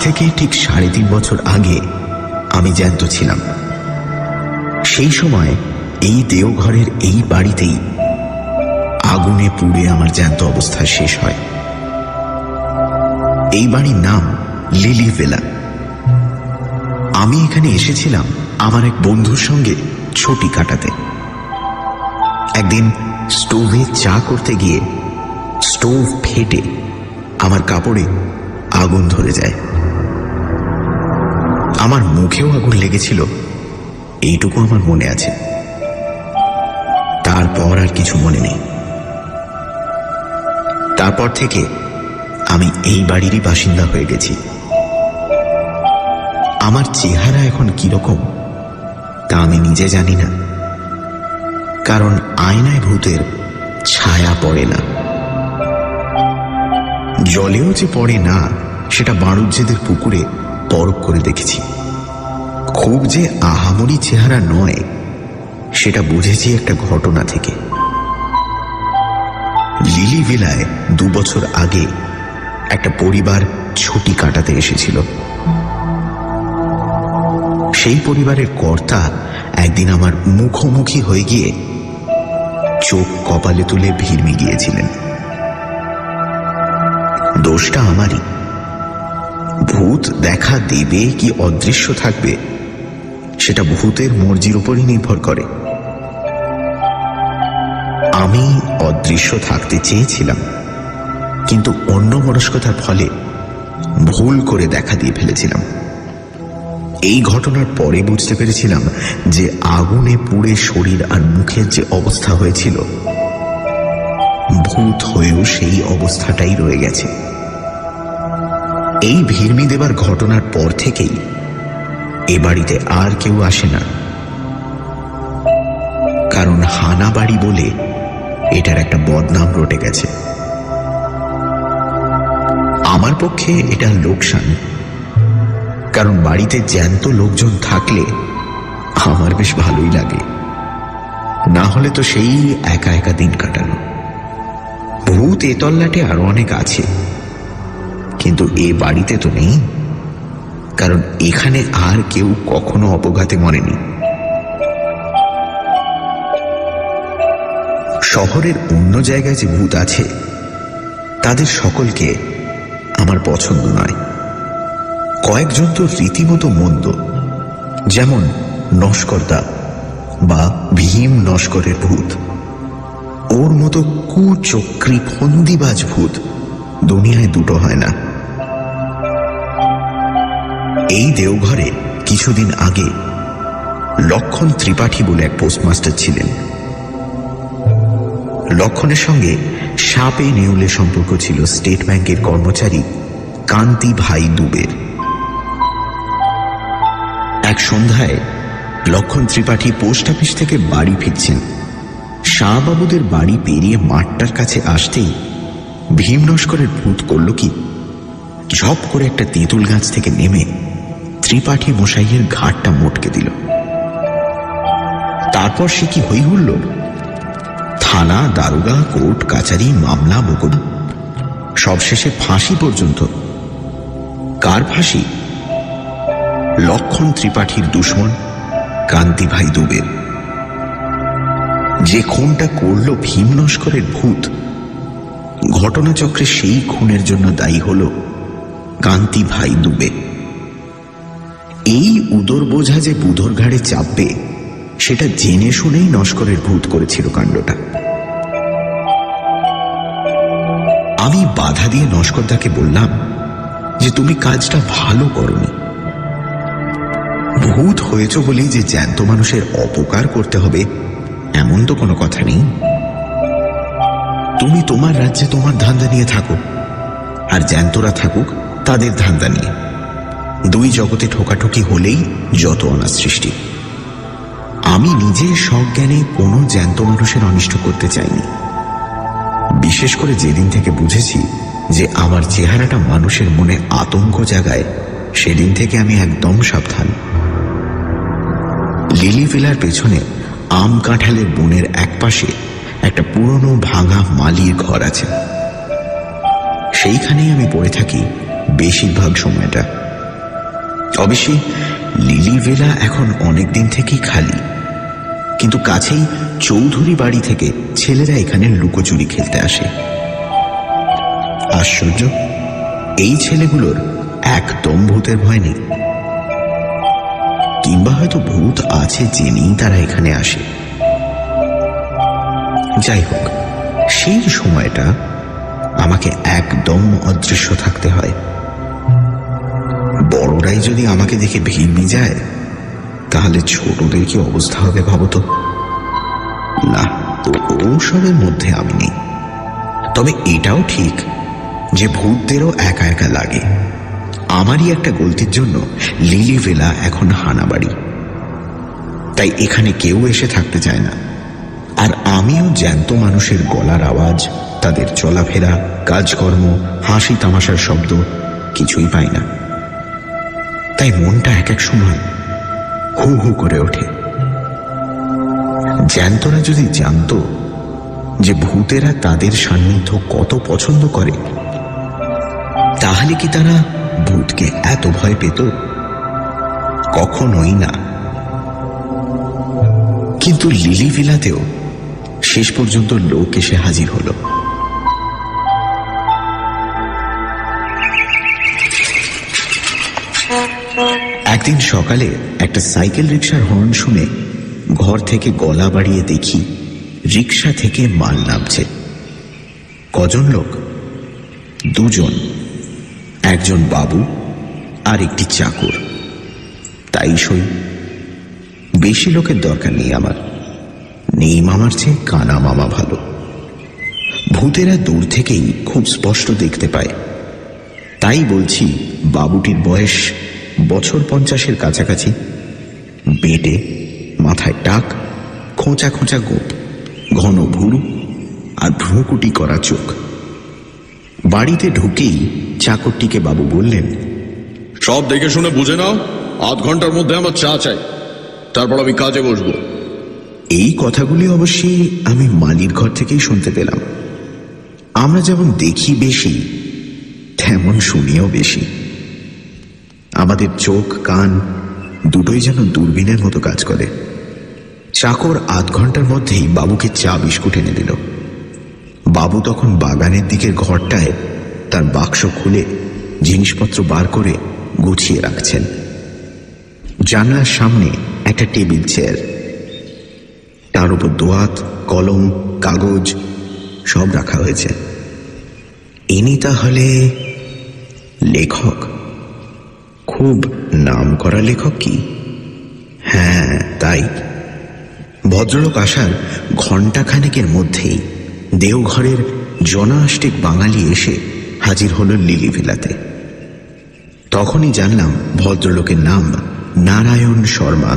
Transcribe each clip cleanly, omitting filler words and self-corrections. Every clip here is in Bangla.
থেকে ঠিক 3.5 বছর আগে আমি জ্যান্ত ছিলাম। সেই সময় এই দেওঘরের এই বাড়িতেই আগুনে পুড়ে আমার জ্যান্ত অবস্থা শেষ হয়। এই বাড়ির নাম লিলি ভিলা। আমি এখানে এসেছিলাম আমার এক বন্ধুর সঙ্গে ছুটি কাটাতে। একদিন স্টোভে চা করতে গিয়ে স্টোভ ফেটে আমার কাপড়ে আগুন ধরে যায়। আমার মুখেও আগুন লেগেছিল, এইটুকু আমার মনে আছে। তারপর আর কিছু মনে নেই। তারপর থেকে আমি এই বাড়িরই বাসিন্দা হয়ে গেছি। আমার চেহারা এখন কিরকম তা আমি নিজে জানি না, কারণ আয়নায় ভূতের ছায়া পড়ে না। জলেও যে পড়ে না সেটা বাড়ুজ্যেদের পুকুরে পরখ করে দেখেছি। খুব যে আহামরি চেহারা নয় সেটা বুঝেছি একটা ঘটনা থেকে। লিলি ভিলায় 2 বছর আগে একটা পরিবার ছুটি কাটাতে এসেছিল। সেই পরিবারের কর্তা একদিন আমার মুখোমুখি হয়ে গিয়ে চোখ কপালে তুলে ভিড়মি গিয়েছিলেন। দোষটা আমারই। ভূত দেখা দেবে কি অদৃশ্য থাকবে সেটা ভূতের মর্জির উপরই নির্ভর করে। আমি অদৃশ্য থাকতে চেয়েছিলাম, কিন্তু অন্যমনস্কতার ফলে ভুল করে দেখা দিয়ে ফেলেছিলাম। এই ঘটনার পরে বুঝতে পেরেছিলাম যে আগুনে পুড়ে শরীর আর মুখের যে অবস্থা হয়েছিল, ভূত হয়েও সেই অবস্থাটাই রয়ে গেছে। এই ভিড়মি দেবার ঘটনার পর থেকেই এ বাড়িতে আর কেউ আসে না, কারণ হানা বাড়ি বলে এটার একটা বদনাম রটে গেছে। আমার পক্ষে এটা লোকসান, কারণ বাড়িতে জ্যান্ত লোকজন থাকলে আমার বেশ ভালোই লাগে। না হলে তো সেই একা একা দিন কাটানো। ভূত এ তল্লাটে আরো অনেক আছে, কিন্তু এ বাড়িতে তো নেই, কারণ এখানে আর কেউ কখনো অপঘাতে মরেনি। শহরের অন্য জায়গায় যে ভূত আছে তাদের সকলকে আমার পছন্দ নয়। কয়েকজন তো রীতিমতো মন্দ, যেমন নস্করদা বা ভীম নস্করের ভূত। ওর মতো কুচক্রী ফন্দিবাজ ভূত দুনিয়ায় দুটো হয় না। এই দেওঘরে কিছুদিন আগে লক্ষণ ত্রিপাঠী বলে এক পোস্টমাস্টার ছিলেন। লক্ষণের সঙ্গে সাপে নেউলে সম্পর্ক ছিল স্টেট ব্যাংকের কর্মচারী কান্তি ভাই দুবের। এক সন্ধ্যায় লক্ষণ ত্রিপাঠী পোস্ট অফিস থেকে বাড়ি ফিরছেন। শাহবাবুদের বাড়ি পেরিয়ে মাঠটার কাছে আসতেই ভীম নস্করের ভূত করল কি, ঝপ করে একটা তেঁতুল গাছ থেকে নেমে ত্রিপাঠী মশাইয়ের ঘাটটা মোটকে দিল। তারপর সে কি হই হুল্লোড়! থানা, দারোগা, কোর্ট কাচারি, মামলা, মোকদ্দমা, সবশেষে ফাঁসি পর্যন্ত। কার ফাঁসি? লক্ষণ ত্রিপাঠীর দুশ্মন কান্তি ভাই দুবের। যে খুনটা করল ভীম নস্করের ভূত, ঘটনাচক্রে সেই খুনের জন্য দায়ী হল কান্তি ভাই দুবে। এই উদর বোঝা যে বুধর ঘাড়ে চাপবে সেটা জেনে শুনেই নস্করের ভূত করেছিল কাণ্ডটা। আমি বাধা দিয়ে নস্করদাকে বললাম যে তুমি কাজটা ভালো করনি। ভূত হয়েছ বলেই যে জ্যান্ত মানুষের অপকার করতে হবে এমন তো কোনো কথা নেই। তুমি তোমার রাজ্যে তোমার ধান্দা নিয়ে থাকো, আর জ্যান্তরা থাকুক তাদের ধান্দা নিয়ে। দুই জগতে ঠোকাঠুকি হলেই যত অনার সৃষ্টি। আমি নিজে সজ্ঞানে কোনো জ্যান্ত মানুষের অনিষ্ট করতে চাইনি। বিশেষ করে যেদিন থেকে বুঝেছি যে আমার চেহারাটা মানুষের মনে আতঙ্ক জাগায়, সেদিন থেকে আমি একদম সাবধান। লিলি ভিলার পেছনে আম কাঁঠালের বনের একপাশে একটা পুরনো ভাঙা মালির ঘর আছে। সেইখানেই আমি পড়ে থাকি বেশিরভাগ সময়টা। অবশ্যই লিলি ভিলা এখন অনেক দিন থেকেই খালি, কিন্তু কাছেই চৌধুরী বাড়ি থেকে ছেলেরা এখানে লুকোচুরি খেলতে আসে। আশ্চর্য, এই ছেলেগুলোর একদম ভূতের ভয় নেই, কিংবা হয়তো ভূত আছে জেনেই তারা এখানে আসে। যাই হোক, সেই সময়টা আমাকে একদম অদৃশ্য থাকতে হয়। বড়রাই যদি আমাকে দেখে ভেঙে যায়, তাহলে ছোটদের কি অবস্থা হবে ভাবতো। না, ওসবের মধ্যে আমি নেই। তবে এটাও ঠিক যে ভূতদেরও একা একা লাগে। আমারই একটা গলতির জন্য লিলি ভিলা এখন হানাবাড়ি, তাই এখানে কেউ এসে থাকতে চায় না। আর আমিও জ্যান্ত মানুষের গলার আওয়াজ, তাদের চলাফেরা, কাজকর্ম, হাসি তামাশার শব্দ কিছুই পাই না। তাই মনটা এক এক সময় হু হু করে ওঠে। জ্যান্তরা যদি জানতো যে ভূতেরা তাদের সান্নিধ্য কত পছন্দ করে, তাহলে কি তারা ভূতকে এত ভয় পেত? কখনোই না। কিন্তু লিলি ভিলাতেও শেষ পর্যন্ত লোক এসে হাজির হল। একদিন সকালে একটা সাইকেল রিক্সার হর্ন শুনে ঘর থেকে গলা বাড়িয়ে দেখি রিক্সা থেকে মাল নামছে। কজন লোক? দুজন, একজন বাবু আর একটি চাকর। তাই সই, বেশি লোকের দরকার নেই আমার। নেই মামার চেয়ে কানা মামা ভালো। ভূতেরা দূর থেকেই খুব স্পষ্ট দেখতে পায়। তাই বলছি, বাবুটির বয়স বছর 50-এর কাছাকাছি। বেটে, মাথায় টাক, খোঁচা খোঁচা গোপ, ঘন ভুরু আর ভ্রুকুটি করা চোখ। বাড়িতে ঢুকেই চাকরটিকে বাবু বললেন, সব দেখে শুনে বুঝে নাও, আধ ঘন্টার মধ্যে আমার চা চাই, তারপর আমি কাজে বসবো। এই কথাগুলি অবশ্যই আমি মালির ঘর থেকেই শুনতে পেলাম। আমরা যেমন দেখি বেশি, তেমন শুনিও বেশি। আমাদের চোখ কান দুটোই যেন দূরবীনের মতো কাজ করে। চাকর আধ ঘন্টার মধ্যেই বাবুকে চা বিস্কুট এনে দিল। বাবু তখন বাগানের দিকের ঘরটায় তার বাক্স খুলে জিনিসপত্র বার করে গুছিয়ে রাখছেন। জানলার সামনে একটা টেবিল চেয়ার, তার উপর দোয়াত, কলম, কাগজ সব রাখা হয়েছে। ইনি তাহলে লেখক? খুব নাম করা লেখক কি? হ্যাঁ, তাই। ভদ্রলোক আসার ঘণ্টাখানেকের মধ্যেই দেওঘরের জনাষ্টিক বাঙালি এসে হাজির হল লিলি ভিলাতে। তখনই জানলাম ভদ্রলোকের নাম নারায়ণ শর্মা।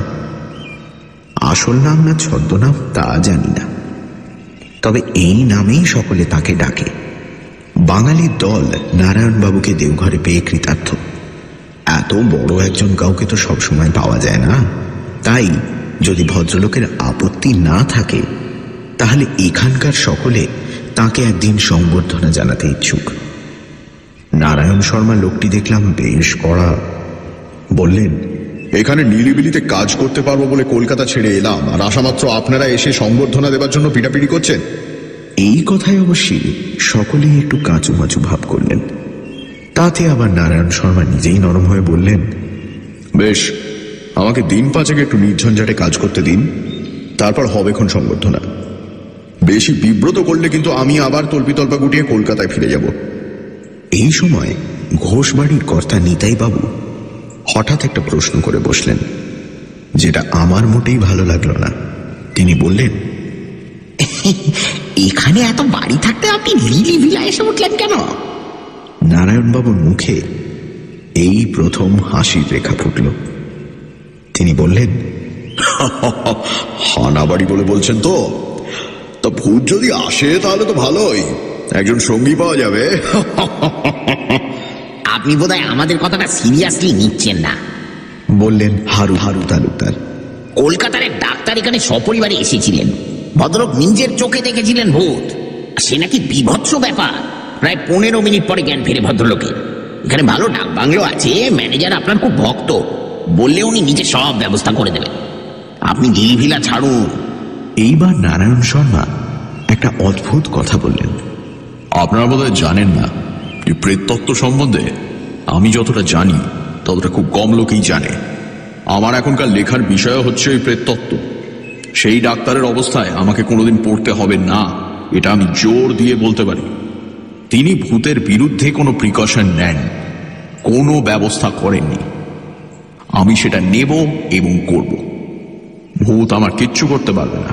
আসল নাম না ছদ্মনাম তা জানি না, তবে এই নামেই সকলে তাকে ডাকে। বাঙালির দল নারায়ণবাবুকে দেওঘরে পেয়ে কৃতার্থ। এত বড় একজন কাউকে তো সবসময় পাওয়া যায় না। তাই যদি ভদ্রলোকের আপত্তি না থাকে, তাহলে এখানকার সকলে তাকে একদিন সংবর্ধনা জানাতে ইচ্ছুক। নারায়ণ শর্মা লোকটি দেখলাম বেশ কড়া। বললেন, এখানে নিরিবিলিতে কাজ করতে পারবো বলে কলকাতা ছেড়ে এলাম, আর আসামাত্র আপনারা এসে সংবর্ধনা দেবার জন্য পিটাপিটি করছেন। এই কথায় অবশ্যই সকলেই একটু কাঁচুমাচু ভাব করলেন। তাতে আবার নারায়ণ শর্মা নিজেই নরম হয়ে বললেন, বেশ, আমাকে দিন 5 একটু নির্ঝঞ্ঝাটে কাজ করতে দিন, তারপর হবে খন সংবর্ধনা। বেশি বিব্রত করলে কিন্তু আমি আবার তল্পিতল্পা গুটিয়ে কলকাতায় ফিরে যাব। এই সময় ঘোষবাড়ির কর্তা নিতাই বাবু হঠাৎ একটা প্রশ্ন করে বসলেন, যেটা আমার মোটেই ভালো লাগলো না। তিনি বললেন, এখানে এত বাড়ি থাকতে আপনি লিলি ভিলা এসে উঠলেন কেন? নারায়ণবাবুর মুখে এই প্রথম হাসির রেখা ফুটল। তিনি বললেন, হানাবাড়ি বলে বলছেন তো? তা ভূত যদি আসে তাহলে তো ভালোই, একজন সঙ্গী পাওয়া যাবে। আপনি বোধহয় আমাদের কথাটা সিরিয়াসলি নিচ্ছেন না, বললেন হারু হারু তালুকদার। কলকাতার এক ডাক্তার এখানে সপরিবারে এসেছিলেন। ভদ্রলোক নিজের চোখে দেখেছিলেন ভূত। সে নাকি বিভৎস ব্যাপার। প্রায় 15 মিনিট পরে জ্ঞান ফেরে ভদ্রলোকের। এখানে ভালো ডাক বাংলো আছে, ম্যানেজার আপনার খুব ভক্ত, বললে উনি নিজে সব ব্যবস্থা করে দেবেন। আপনি গিলভিলা ছাড়ুন। এইবার নারায়ণ শর্মা একটা অদ্ভুত কথা বললেন। আপনারা বোধহয় জানেন না এই প্রেততত্ত্ব সম্বন্ধে আমি যতটা জানি ততটা খুব কম লোকেই জানে। আমার এখনকার লেখার বিষয় হচ্ছে এই প্রেততত্ত্ব। সেই ডাক্তারের অবস্থায় আমাকে কোনোদিন পড়তে হবে না, এটা আমি জোর দিয়ে বলতে পারি। তিনি ভূতের বিরুদ্ধে কোনো প্রিকশন নেন, কোনো ব্যবস্থা করেননি। আমি সেটা নেব এবং করব। ভূত আমার কিচ্ছু করতে পারবে না।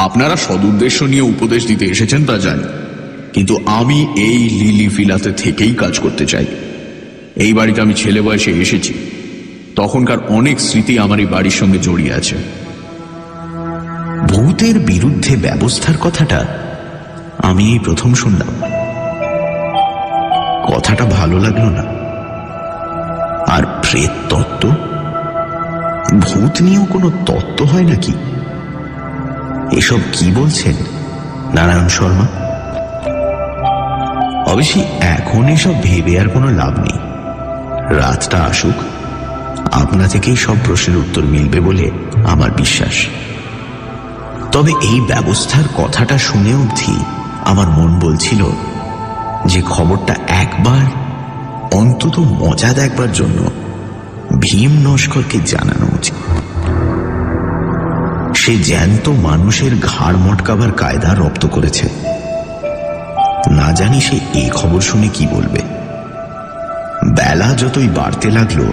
আপনারা সদুদ্দেশ্য নিয়ে উপদেশ দিতে এসেছেন তা জানি, কিন্তু আমি এই লিলি ফিলাতে থেকেই কাজ করতে চাই। এই বাড়িতে আমি ছেলে বয়সে এসেছি, তখনকার অনেক স্মৃতি আমার এই বাড়ির সঙ্গে জড়িয়ে আছে। ভূতের বিরুদ্ধে ব্যবস্থার কথাটা আমি এই প্রথম শুনলাম। কথাটা ভালো লাগলো না। আর প্রেত তত্ত্ব, ভূত নিয়েও কোনো তত্ত্ব হয় নাকি? এসব কি বলছেন নারায়ণ শর্মা? অবশ্যই এখন এসব ভেবে আর কোনো লাভ নেই। রাতটা আসুক, আপনা থেকেই সব প্রশ্নের উত্তর মিলবে বলে আমার বিশ্বাস। তবে এই ব্যবস্থার কথাটা শুনে অবধি আমার মন বলছিল যে খবরটা একবার অন্তত মজা দেখবার জন্য ভীম নস্করকে জানানো উচিত। সে জ্যান্ত মানুষের ঘাড় মটকাবার কায়দা রপ্ত করেছে। না জানি সে এই খবর শুনে কি বলবে। বেলা যতই বাড়তে লাগলো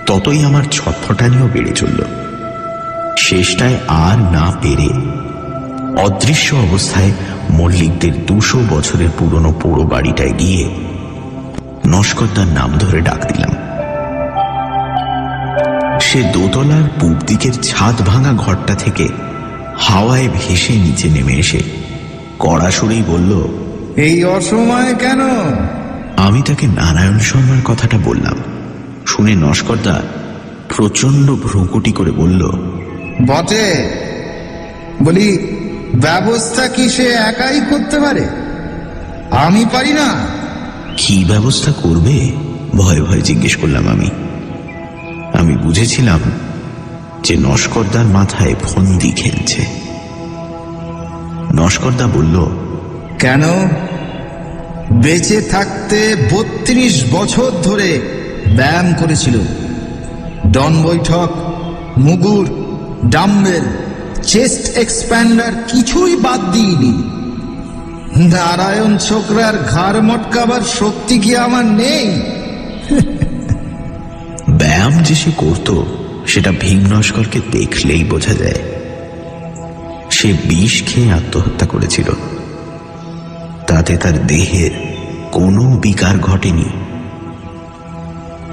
ততই আমার ছটফটানিও বেড়ে চলল। শেষটায় আর না পেরে অদৃশ্য অবস্থায় মল্লিকদের 200 বছরের পুরনো পোড়ো বাড়িটায় গিয়ে নস্করদার নাম ধরে ডাক দিলাম। সে দোতলার পূব দিকের ছাদ ভাঙা ঘরটা থেকে হাওয়ায় ভেসে নিচে নেমে এসে কড়া সুরেই বলল, এই অসময়ে কেন? আমি তাকে নারায়ণ শর্মার কথাটা বললাম। শুনে নস্করদা প্রচন্ড ভ্রুকুটি করে বলল, বটে, বলি ব্যবস্থা কি সে একাই করতে পারে? আমি পারি না? কি ব্যবস্থা করবে ভয়ে ভয়ে জিজ্ঞেস করলাম আমি বুঝেছিলাম যে নস্করদার মাথায় ফন্দি খেলছে। নস্করদা বলল, কেন? বেঁচে থাকতে 32 বছর ধরে ব্যায়াম করেছিল। ডন বৈঠক, মুগুর, ডাম্বেল, চেস্ট এক্সপ্যান্ডার কিছুই বাদ দিইনি। নারায়ণ ছোকরার ঘাড় মটকাবার শক্তি কি আমার নেই? ব্যায়াম যে সে করত সেটা ভীম নস্করকে দেখলেই বোঝা যায়। সে বিষ খেয়ে আত্মহত্যা করেছিল, তাতে তার দেহের কোনো বিকার ঘটেনি।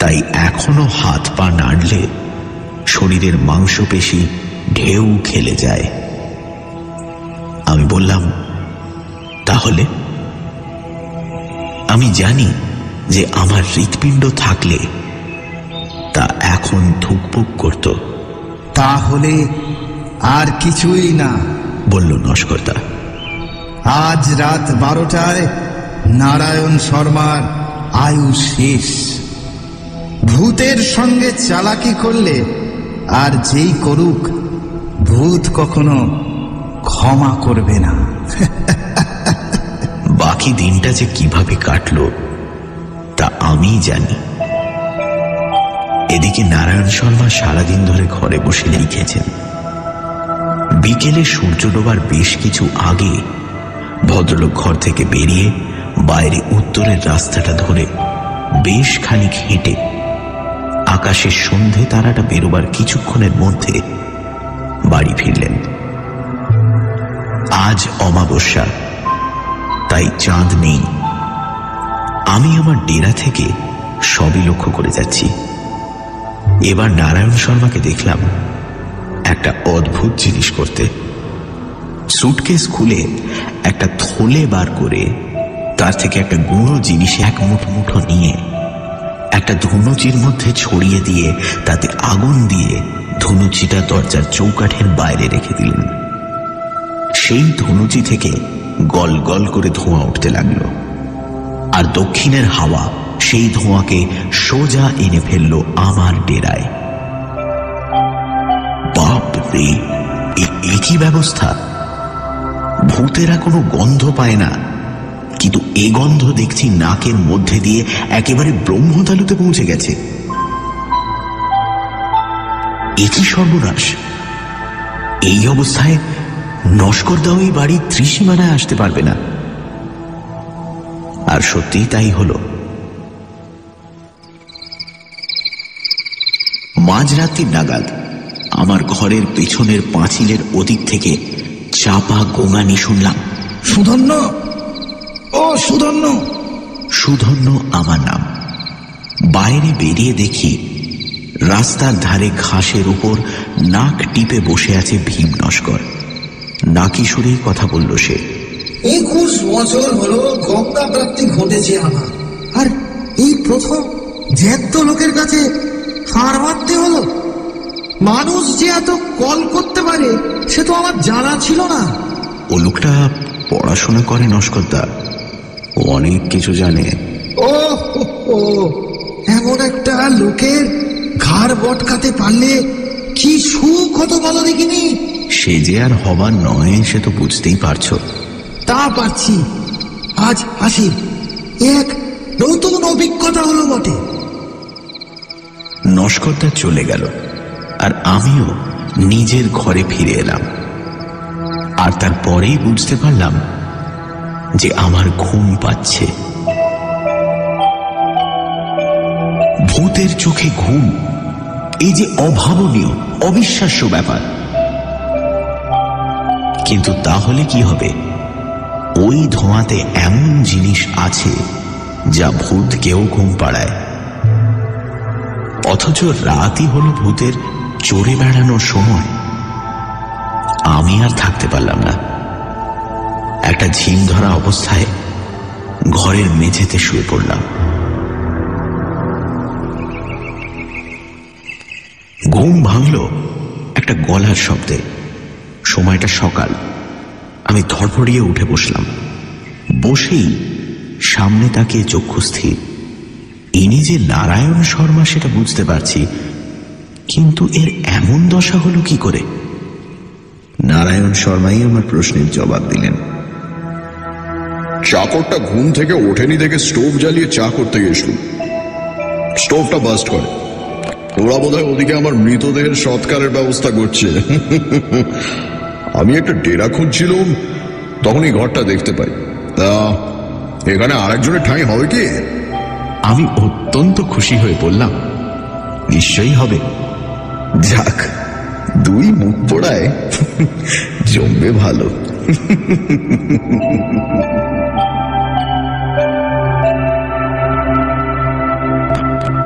তাই এখনো হাত পা নাড়লে শরীরের মাংসপেশি ঢেউ খেলে যায়। আমি বললাম, তাহলে? আমি জানি যে আমার হৃৎপিণ্ড থাকলে তা এখন ধুকপুক করত। তাহলে আর কিছুই না, বলল নস্করদা। আজ রাত 12টায় নারায়ণ শর্মার আয়ু শেষ। ভূতের সঙ্গে চালাকি করলে আর যেই করুক, ভূত কখনো ক্ষমা করবে না। বাকি দিনটা যে কিভাবে কাটলো তা আমি জানি। এদিকে নারায়ণ শর্মা সারাদিন ধরে ঘরে বসে লিখেছেন। বিকেলে সূর্য ডোবার বেশ কিছু আগে ভদ্রলোক ঘর থেকে বেরিয়ে বাইরে উত্তরের রাস্তাটা ধরে বেশ খানিক হেঁটে আকাশের সন্ধে তারাটা বেরোবার কিছুক্ষণের মধ্যে বাড়ি ফিরলেন। আজ অমাবস্যা, তাই চাঁদ নেই। আমি আমার ডেরা থেকে সবই লক্ষ্য করে যাচ্ছি। এবার নারায়ণ শর্মাকে দেখলাম একটা অদ্ভুত জিনিস করতে। সুটকেস খুলে একটা থলে বার করে তার থেকে একটা গুঁড়ো জিনিস এক মুঠো মুঠো নিয়ে একটা ধুনুচির মধ্যে ছড়িয়ে দিয়ে তাতে আগুন দিয়ে ধনুচিটা দরজার চৌকাঠের বাইরে রেখে দিলেন। সেই ধনুচি থেকে গল গল করে ধোঁয়া উঠতে লাগলো, আর দক্ষিণের হাওয়া সেই ধোঁয়াকে সোজা এনে ফেলল আমার ডেরায়। বাপ রে, একই ব্যবস্থা! ভূতেরা কোনো গন্ধ পায় না, কিন্তু এ গন্ধ দেখছি নাকের মধ্যে দিয়ে একেবারে ব্রহ্মতালুতে পৌঁছে গেছে। একই সর্বনাশ! এই অবস্থায় নস্করদাও এই বাড়ির ত্রিসীমানায় আসতে পারবে না। আর সত্যিই তাই হল। মাঝরাত্রি নাগাদ আমার ঘরের পেছনের পাঁচিলের ওদিক থেকে চাপা গোঙানি শুনলাম। সুধন্য, ও সুধন্য! সুধন্য আমার নাম। বাইরে বেরিয়ে দেখি রাস্তার ধারে ঘাসের উপর নাক টিপে বসে আছে ভীম নস্কর। নাকি সুরেই কথা বলল সে। 21 বছর হলো গঙ্গা প্রাপ্তি ঘটেছে আমার, আর এই প্রথম জ্যান্ত লোকের কাছে হার মারতে হলো। মানুষ যে এত কল করতে পারে সে তো আমার জানা ছিল না। ও লোকটা পড়াশোনা করে নস্করদা, ও অনেক কিছু জানে। ও এমন একটা লোকের ঘাড় বটকাতে পারলে কি সুখ হতো বলো দেখিনি। সে যে আর হবার নয় সে তো বুঝতেই পারছো। তা পারছি। আজ আসি, এক নতুন অভিজ্ঞতা হলো বটে। নস্করদা চলে গেল, আর আমিও নিজের ঘরে ফিরে এলাম। আর তারপরেই বুঝতে পারলাম যে আমার ঘুম পাচ্ছে। ভূতের চোখে ঘুম, এই যে অভাবনীয়, অবিশ্বাস্য ব্যাপার। কিন্তু তাহলে কি হবে? ওই ধোঁয়াতে এমন জিনিস আছে যা ভূতকেও ঘুম পাড়ায়। অথচ রাতই হলো ভূতের চড়ে বেড়ানোর সময়। আমি আর থাকতে পারলাম না। একটা ঝিম ধরা অবস্থায় ঘরের মেঝেতে শুয়ে পড়লাম। ঘুম ভাঙল একটা গলার শব্দে। সময়টা সকাল। আমি ধড়ফড়িয়ে উঠে বসলাম। বসেই সামনে তাকিয়ে চক্ষু স্থির। ইনি যে নারায়ণ শর্মা সেটা বুঝতে পারছি, কিন্তু এর এমন দশা হলো কি করে? নারায়ণ শর্মাই আমার প্রশ্নের জবাব দিলেন। চাকরটা ঘুম থেকে ওঠেনি দেখে স্টোভ জ্বালিয়ে চা করতে গেছিল। স্টোভটা বাস্ট করে। ওরা বোধহয় ওদিকে আমার মৃতদেহের সৎকারের ব্যবস্থা করছে। আমি একটা ডেরা খুঁজছিলাম, তখন এই ঘরটা দেখতে পাই। তা এখানে আরেকজনের ঠাঁই হবে কি? আমি অত্যন্ত খুশি হয়ে বললাম, নিশ্চয়ই হবে। যাক, দুই মুখ পোড়ায় জমবে ভালো।